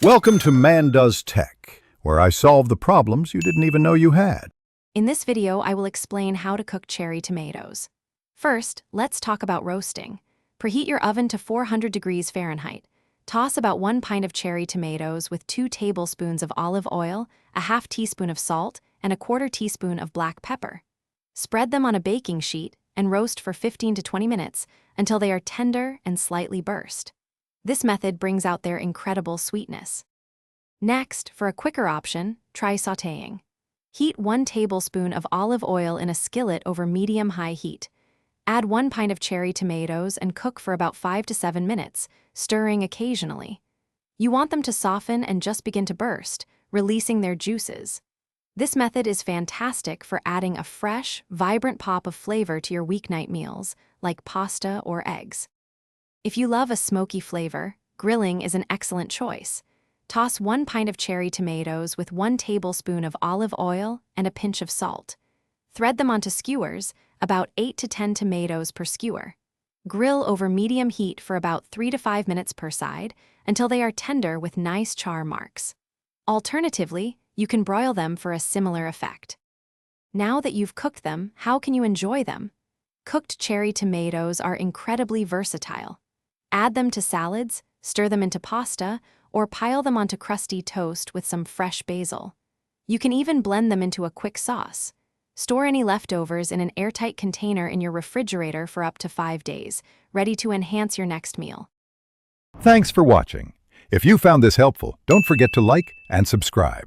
Welcome to Man Does Tech, where I solve the problems you didn't even know you had. In this video, I will explain how to cook cherry tomatoes. First, let's talk about roasting. Preheat your oven to 400 degrees Fahrenheit. Toss about 1 pint of cherry tomatoes with 2 tablespoons of olive oil, a half teaspoon of salt, and a 1/4 teaspoon of black pepper. Spread them on a baking sheet and roast for 15 to 20 minutes until they are tender and slightly burst. This method brings out their incredible sweetness. Next, for a quicker option, try sautéing. Heat 1 tablespoon of olive oil in a skillet over medium-high heat. Add 1 pint of cherry tomatoes and cook for about 5 to 7 minutes, stirring occasionally. You want them to soften and just begin to burst, releasing their juices. This method is fantastic for adding a fresh, vibrant pop of flavor to your weeknight meals, like pasta or eggs. If you love a smoky flavor, grilling is an excellent choice. Toss 1 pint of cherry tomatoes with 1 tablespoon of olive oil and a pinch of salt. Thread them onto skewers, about 8 to 10 tomatoes per skewer. Grill over medium heat for about 3 to 5 minutes per side until they are tender with nice char marks. Alternatively, you can broil them for a similar effect. Now that you've cooked them, how can you enjoy them? Cooked cherry tomatoes are incredibly versatile. Add them to salads, stir them into pasta, or pile them onto crusty toast with some fresh basil. You can even blend them into a quick sauce. Store any leftovers in an airtight container in your refrigerator for up to 5 days, ready to enhance your next meal. Thanks for watching. If you found this helpful, don't forget to like and subscribe.